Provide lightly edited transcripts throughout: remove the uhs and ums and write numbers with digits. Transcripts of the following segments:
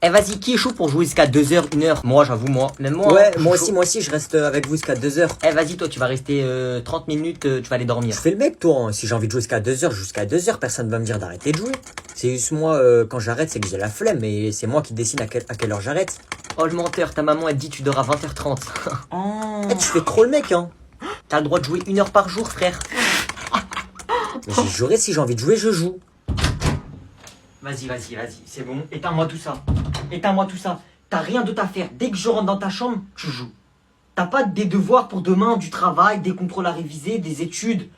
Eh vas-y, qui est chaud pour jouer jusqu'à 2h, 1h? Moi, j'avoue, moi. Même moi. Ouais, hein, moi aussi, je reste avec vous jusqu'à 2h. Eh vas-y, toi, tu vas rester 30 minutes, tu vas aller dormir. Je fais le mec, toi. Hein. Si j'ai envie de jouer jusqu'à 2h, personne va me dire d'arrêter de jouer. C'est juste moi, quand j'arrête, c'est que j'ai la flemme. Et c'est moi qui décide à quelle heure j'arrête. Oh, le menteur, ta maman, elle dit tu dors à 20h30. Tu fais trop le mec, hein. T'as le droit de jouer 1 heure par jour, frère. Mais j'y jouerai, si j'ai envie de jouer, je joue. Vas-y, c'est bon. Éteins-moi tout ça. Éteins-moi tout ça. T'as rien d'autre à faire. Dès que je rentre dans ta chambre, tu joues. T'as pas des devoirs pour demain, du travail, des contrôles à réviser, des études.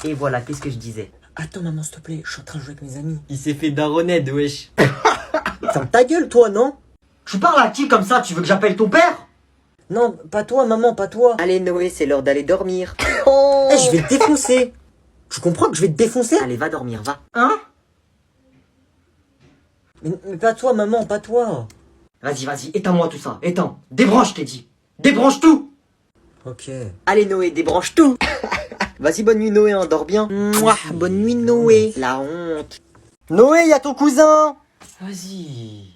Et voilà, qu'est-ce que je disais? Attends, maman, s'il te plaît, je suis en train de jouer avec mes amis. Il s'est fait daronette, wesh. Ferme ta gueule, toi, non? Tu parles à qui comme ça? Tu veux que j'appelle ton père? Non, pas toi, maman, pas toi. Allez, Noé, c'est l'heure d'aller dormir. Eh, je vais te défoncer. Tu comprends que je vais te défoncer? Allez, va dormir, va. Hein? Mais pas toi, maman, pas toi. Vas-y, éteins-moi tout ça. Éteins. Débranche, je t'ai dit. Débranche tout. Ok. Allez, Noé, débranche tout. Vas-y, bonne nuit, Noé, hein, dors bien. Mouah, bonne nuit, Noé. La honte. Noé, y a ton cousin. Vas-y.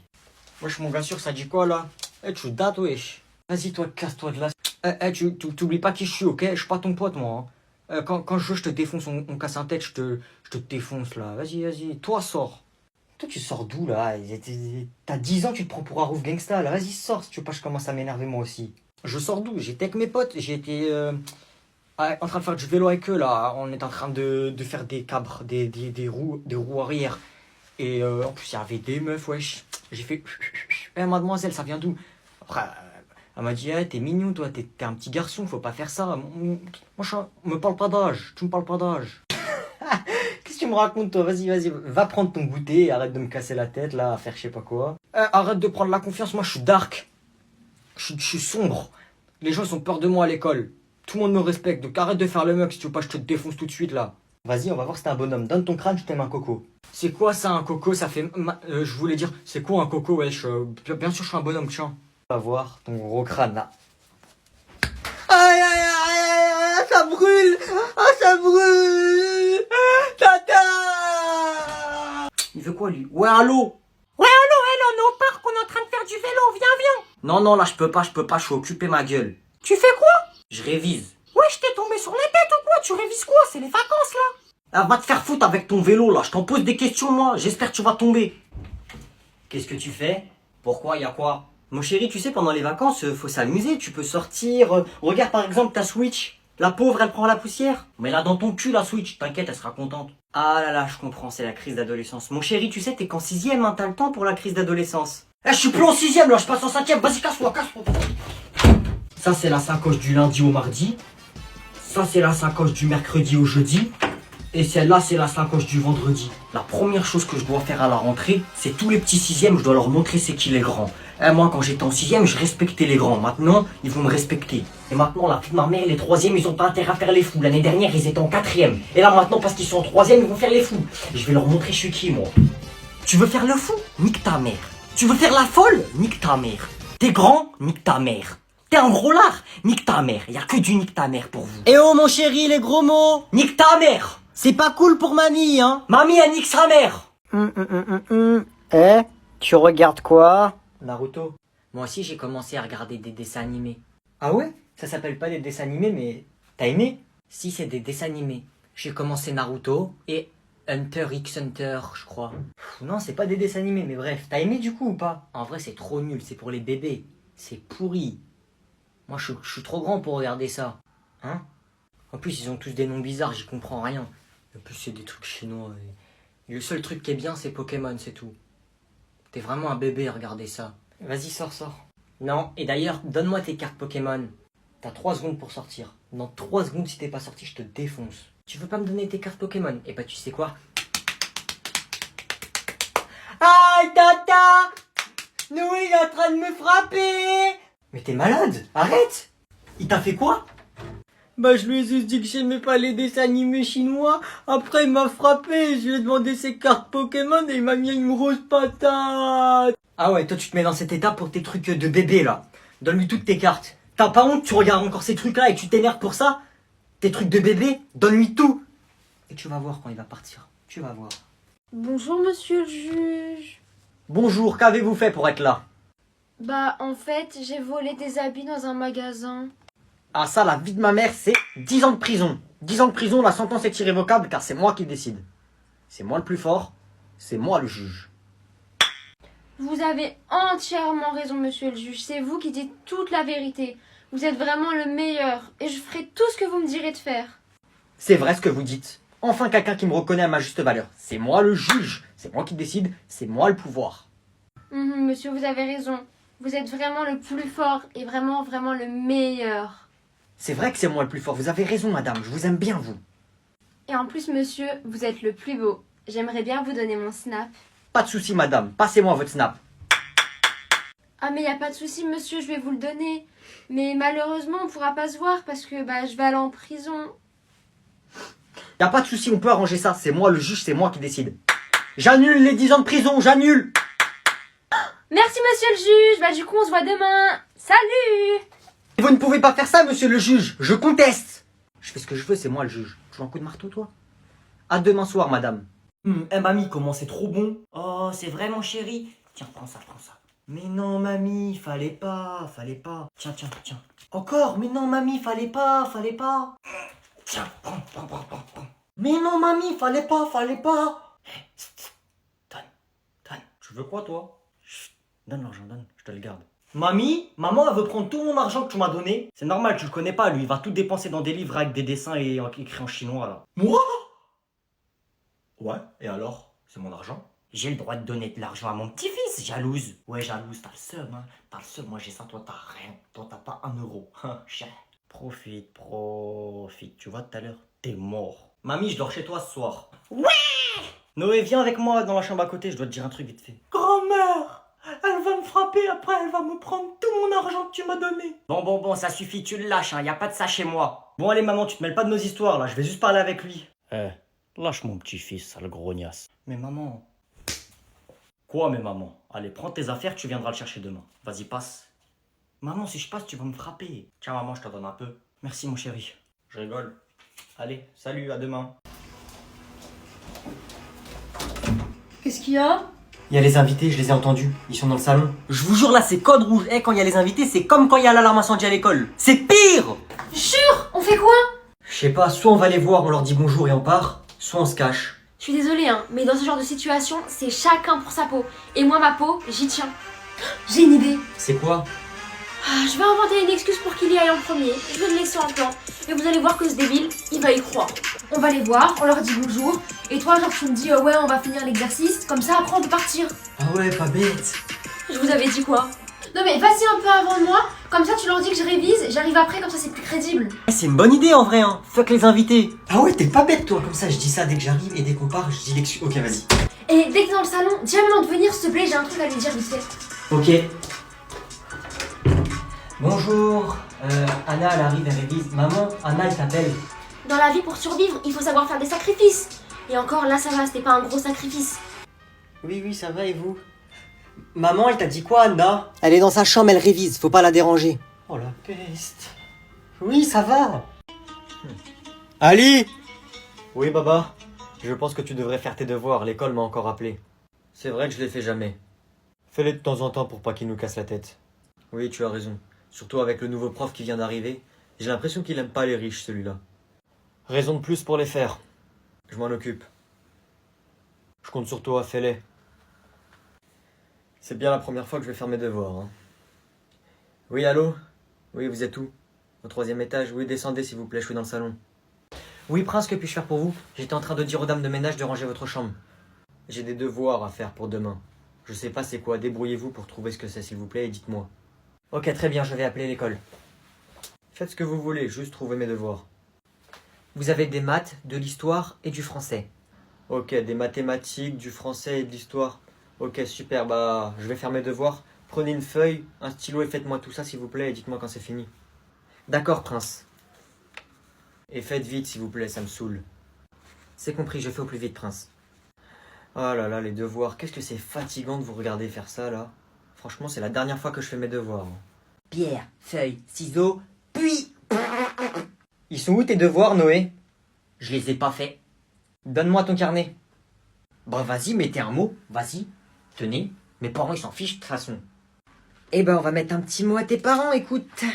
Wesh, mon gars sûr, ça dit quoi, là? Eh, tu dates, wesh. Vas-y, toi, casse-toi de là. Tu t'oublies pas qui je suis, ok? Je suis pas ton pote, moi. Hein. Quand je te défonce, on casse un tête, je te défonce, là. Vas-y. Toi, sors. Toi, tu sors d'où, là? T'as 10 ans, tu te prends pour un rouf gangsta, là. Vas-y, sors, si tu veux pas, je commence à m'énerver, moi aussi. Je sors d'où? J'étais avec mes potes. J'étais en train de faire du vélo avec eux, là. On est en train de faire des cabres, des roues arrière. Et en plus, il y avait des meufs, wesh. J'ai fait... Eh, mademoiselle, ça vient d'où? Après, elle m'a dit, eh, t'es mignon, toi, t'es un petit garçon, faut pas faire ça. Moi, me parle pas d'âge, tu me parles pas d'âge. Qu'est-ce que tu me racontes, toi? Vas-y, va prendre ton goûter, arrête de me casser la tête, là, à faire je sais pas quoi. Arrête de prendre la confiance, moi, je suis dark. Je suis sombre. Les gens, ils ont peur de moi à l'école. Tout le monde me respecte, donc arrête de faire le mec, si tu veux pas, je te défonce tout de suite, là. Vas-y, on va voir si t'es un bonhomme. Donne ton crâne, je t'aime un coco. C'est quoi ça, un coco? Ça fait... je voulais dire, c'est quoi un coco, wesh? Bien sûr, je suis un bonhomme, tiens. On va voir ton gros crâne, là. Aïe, ça brûle! Ah, ça brûle! Tata! Il veut quoi, lui? Ouais, allô? Ouais, allô, on est au parc, on est en train de faire du vélo, viens. Non, là, je peux pas, je suis occupé, ma gueule. Tu fais quoi? Je révise. Ouais, je t'ai tombé sur la tête ou quoi? Tu révises quoi? C'est les vacances, là. Ah, va te faire foutre avec ton vélo, là. Je t'en pose des questions, moi. J'espère que tu vas tomber. Qu'est-ce que tu fais? Pourquoi? Y a quoi? Mon chéri, tu sais, pendant les vacances, faut s'amuser. Tu peux sortir. Regarde, par exemple, ta Switch. La pauvre, elle prend la poussière. Mais là, dans ton cul, la Switch. T'inquiète, elle sera contente. Ah là là, je comprends, c'est la crise d'adolescence. Mon chéri, tu sais, t'es qu'en 6ème, hein. T'as le temps pour la crise d'adolescence. Eh, je suis plus en 6ème, là. Je passe en 5ème. Vas-y, casse-toi. Ça, c'est la sacoche du lundi au mardi. Ça, c'est la sacoche du mercredi au jeudi. Et celle-là, c'est la sacoche du vendredi. La première chose que je dois faire à la rentrée, c'est tous les petits 6ème, je dois leur montrer c'est qui les grands. Moi, quand j'étais en 6ème, je respectais les grands. Maintenant, ils vont me respecter. Et maintenant, la fille de ma mère, les 3ème, ils ont pas intérêt à faire les fous. L'année dernière, ils étaient en 4ème. Et là, maintenant, parce qu'ils sont en 3ème, ils vont faire les fous. Je vais leur montrer je suis qui, moi. Tu veux faire le fou? Nique ta mère. Tu veux faire la folle? Nique ta mère. T'es grand? Nique ta mère. T'es un gros lard? Nique ta mère. Y a que du nique ta mère pour vous. Eh oh, mon chéri, les gros mots. Nique ta mère. C'est pas cool pour mamie, hein. Mamie, elle nique sa mère. Eh, tu regardes quoi? Naruto. Moi aussi, j'ai commencé à regarder des dessins animés. Ah ouais? Ça s'appelle pas des dessins animés, mais... T'as aimé? Si, c'est des dessins animés. J'ai commencé Naruto et Hunter x Hunter, je crois. Non, c'est pas des dessins animés, mais bref. T'as aimé du coup ou pas? En vrai, c'est trop nul, c'est pour les bébés. C'est pourri. Moi, je suis trop grand pour regarder ça. Hein? En plus, ils ont tous des noms bizarres, j'y comprends rien. En plus, c'est des trucs chinois. Et le seul truc qui est bien, c'est Pokémon, c'est tout. T'es vraiment un bébé à regarder ça. Vas-y, sors. Non, et d'ailleurs, donne-moi tes cartes Pokémon. T'as 3 secondes pour sortir. Dans 3 secondes, si t'es pas sorti, je te défonce. Tu veux pas me donner tes cartes Pokémon? Et bah, tu sais quoi? Aïe, tata! Noé, il est en train de me frapper! Mais t'es malade! Arrête! Il t'a fait quoi? Bah, je lui ai juste dit que j'aimais pas les dessins animés chinois. Après, il m'a frappé. Je lui ai demandé ses cartes Pokémon et il m'a mis une grosse patate. Ah ouais, toi, tu te mets dans cet état pour tes trucs de bébé, là. Donne-lui toutes tes cartes. T'as pas honte, tu regardes encore ces trucs-là et tu t'énerves pour ça? Tes trucs de bébé, donne-lui tout. Et tu vas voir quand il va partir. Tu vas voir. Bonjour, monsieur le juge. Bonjour, qu'avez-vous fait pour être là? Bah, en fait, j'ai volé des habits dans un magasin. Ah ça, la vie de ma mère, c'est 10 ans de prison. 10 ans de prison, la sentence est irrévocable car c'est moi qui décide. C'est moi le plus fort, c'est moi le juge. Vous avez entièrement raison, monsieur le juge. C'est vous qui dites toute la vérité. Vous êtes vraiment le meilleur. Et je ferai tout ce que vous me direz de faire. C'est vrai ce que vous dites. Enfin quelqu'un qui me reconnaît à ma juste valeur. C'est moi le juge, c'est moi qui décide, c'est moi le pouvoir. Monsieur, vous avez raison. Vous êtes vraiment le plus fort et vraiment, vraiment le meilleur. C'est vrai que c'est moi le plus fort, vous avez raison madame, je vous aime bien vous. Et en plus, monsieur, vous êtes le plus beau. J'aimerais bien vous donner mon snap. Pas de souci madame, passez-moi votre snap. Ah mais y a pas de souci, monsieur, je vais vous le donner. Mais malheureusement, on pourra pas se voir parce que je vais aller en prison. Y a pas de souci, on peut arranger ça, c'est moi le juge, c'est moi qui décide. J'annule les 10 ans de prison, j'annule. Merci, monsieur le juge. Du coup, on se voit demain. Salut! Vous ne pouvez pas faire ça, monsieur le juge. Je conteste. Je fais ce que je veux, c'est moi le juge. Tu veux un coup de marteau, toi? À demain soir, madame. Mamie, comment c'est trop bon. Oh, c'est vrai, mon chéri. Tiens, prends ça, prends ça. Mais non, mamie, fallait pas, fallait pas. Tiens, tiens, tiens. Encore, mais non, mamie, fallait pas, fallait pas. Tiens, prends, prends, prends, prends, prends. Mais non, mamie, fallait pas, fallait pas. Donne, donne. Tu veux quoi, toi? Chut, donne l'argent, donne, je te le garde. Mamie, maman, elle veut prendre tout mon argent que tu m'as donné. C'est normal, tu le connais pas, lui. Il va tout dépenser dans des livres avec des dessins et écrits en chinois, là. Moi? Ouais, et alors? C'est mon argent? J'ai le droit de donner de l'argent à mon petit-fils, jalouse. Ouais, jalouse, t'as le seum, hein. T'as le seum, moi j'ai ça, toi t'as rien. Toi t'as pas 1 euro. Cher. Profite, profite. Tu vois, tout à l'heure, t'es mort. Mamie, je dors chez toi ce soir. Ouais! Noé, viens avec moi dans la chambre à côté, je dois te dire un truc vite fait. Grand-mère! Elle va me frapper, après elle va me prendre tout mon argent que tu m'as donné. Bon, ça suffit, tu le lâches, hein, y a pas de ça chez moi. Bon allez maman, tu te mêles pas de nos histoires là, je vais juste parler avec lui. Lâche mon petit-fils, sale grognasse. Mais maman... Quoi mais maman? Allez, prends tes affaires, tu viendras le chercher demain. Vas-y, passe. Maman, si je passe, tu vas me frapper. Tiens maman, je t'en donne un peu. Merci mon chéri. Je rigole. Allez, salut, à demain. Qu'est-ce qu'il y a? Il y a les invités, je les ai entendus. Ils sont dans le salon. Je vous jure, là, c'est code rouge. Quand il y a les invités, c'est comme quand il y a l'alarme incendie à l'école. C'est pire! Jure! On fait quoi? Je sais pas, soit on va les voir, on leur dit bonjour et on part, soit on se cache. Je suis désolée, mais dans ce genre de situation, c'est chacun pour sa peau. Et moi, ma peau, j'y tiens. J'ai une idée. C'est quoi? Je vais inventer une excuse pour qu'il y aille en premier. Je vais le laisser en plan. Et vous allez voir que ce débile, il va y croire. On va les voir, on leur dit bonjour. Et toi, genre, tu me dis, ouais, on va finir l'exercice. Comme ça, après, on peut partir. Ah ouais, pas bête. Je vous avais dit quoi? Non mais vas-y un peu avant de moi. Comme ça, tu leur dis que je révise. J'arrive après, comme ça, c'est plus crédible. C'est une bonne idée en vrai, hein. Fuck les invités. Ah ouais, t'es pas bête toi. Comme ça, je dis ça dès que j'arrive et dès qu'on part, je dis l'excuse. Ok, vas-y. Et dès que t'es dans le salon, dis à maman de venir, s'il te plaît. J'ai un truc à lui dire vite fait. Ok. Bonjour. Anna, elle arrive, elle révise. Maman, Anna, elle t'appelle. Dans la vie, pour survivre, il faut savoir faire des sacrifices. Et encore, là, ça va, c'était pas un gros sacrifice. Oui, ça va et vous? Maman, elle t'a dit quoi, Anna? Elle est dans sa chambre, elle révise, faut pas la déranger. Oh la peste. Oui, ça va. Ali! Oui, Baba. Je pense que tu devrais faire tes devoirs, l'école m'a encore appelé. C'est vrai que je les fais jamais. Fais-les de temps en temps pour pas qu'ils nous cassent la tête. Oui, tu as raison. Surtout avec le nouveau prof qui vient d'arriver. J'ai l'impression qu'il aime pas les riches, celui-là. Raison de plus pour les faire. Je m'en occupe. Je compte sur toi, fais-les. C'est bien la première fois que je vais faire mes devoirs. Hein. Oui, allô? Oui, vous êtes où? Au 3e étage? Oui, descendez s'il vous plaît, je suis dans le salon. Oui, Prince, que puis-je faire pour vous? J'étais en train de dire aux dames de ménage de ranger votre chambre. J'ai des devoirs à faire pour demain. Je sais pas c'est quoi, débrouillez-vous pour trouver ce que c'est s'il vous plaît et dites-moi. Ok, très bien, je vais appeler l'école. Faites ce que vous voulez, juste trouvez mes devoirs. Vous avez des maths, de l'histoire et du français. Ok, des mathématiques, du français et de l'histoire. Ok, super, bah je vais faire mes devoirs. Prenez une feuille, un stylo et faites-moi tout ça s'il vous plaît et dites-moi quand c'est fini. D'accord, Prince. Et faites vite s'il vous plaît, ça me saoule. C'est compris, je fais au plus vite, Prince. Oh là là, les devoirs, qu'est-ce que c'est fatigant de vous regarder faire ça là. Franchement, c'est la dernière fois que je fais mes devoirs. Pierre, feuille, ciseaux, puis... Ils sont où tes devoirs, Noé? Je les ai pas faits. Donne-moi ton carnet. Bah vas-y, mettez un mot, vas-y. Tenez, Mes parents, ils s'en fichent de toute façon. Eh ben, on va mettre un petit mot à tes parents, écoute.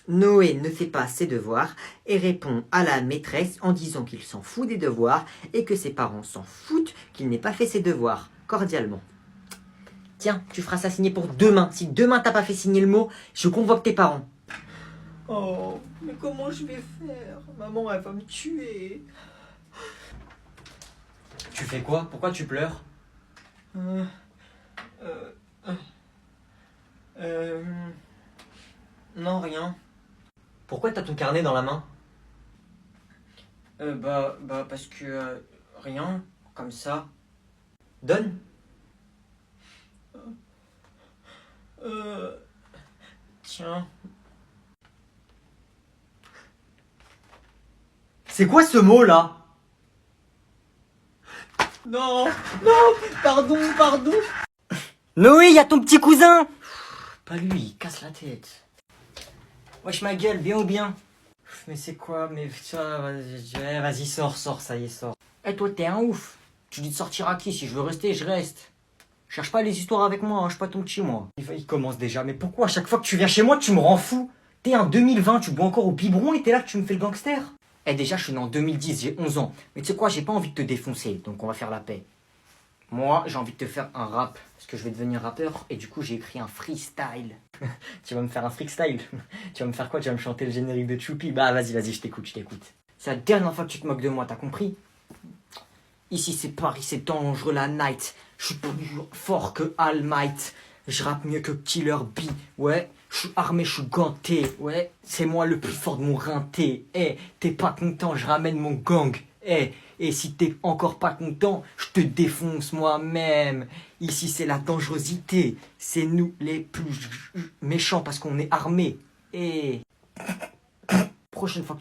Noé ne fait pas ses devoirs et répond à la maîtresse en disant qu'il s'en fout des devoirs et que ses parents s'en foutent qu'il n'ait pas fait ses devoirs, cordialement. Tiens, tu feras ça signer pour demain. Si demain t'as pas fait signer le mot, je convoque tes parents. Oh, mais comment je vais faire? Maman, elle va me tuer. Tu fais quoi? Pourquoi tu pleures? Non, rien. Pourquoi t'as ton carnet dans la main? Parce que... rien, comme ça. Donne. Tiens. C'est quoi ce mot là? Non, pardon. Noé, y a ton petit cousin! Pas lui, il casse la tête. Wesh ma gueule, bien ou bien? Mais c'est quoi, mais ça, vas-y, sors, ça y est, sors. Eh toi, t'es un ouf. Tu dis de sortir à qui? Si je veux rester, je reste. Cherche pas les histoires avec moi, hein, je suis pas ton petit moi. Il commence déjà, mais pourquoi à chaque fois que tu viens chez moi, tu me rends fou? T'es en 2020, tu bois encore au biberon et t'es là que tu me fais le gangster? Eh déjà, je suis né en 2010, j'ai 11 ans. Mais tu sais quoi, j'ai pas envie de te défoncer, donc on va faire la paix. Moi, j'ai envie de te faire un rap, parce que je vais devenir rappeur, et du coup, j'ai écrit un freestyle. Tu vas me faire un freestyle? Tu vas me faire quoi? Tu vas me chanter le générique de Choupi? Bah, vas-y, je t'écoute. C'est la dernière fois que tu te moques de moi, t'as compris? Ici, c'est Paris, c'est dangereux la night. Je suis plus fort que All Might. Je rappe mieux que Killer B. Ouais, je suis armé, je suis ganté. Ouais, c'est moi le plus fort de mon rinté. Eh, t'es pas content, je ramène mon gang. Eh, et si t'es encore pas content, je te défonce moi-même. Ici, c'est la dangerosité. C'est nous les plus méchants parce qu'on est armés. Et prochaine fois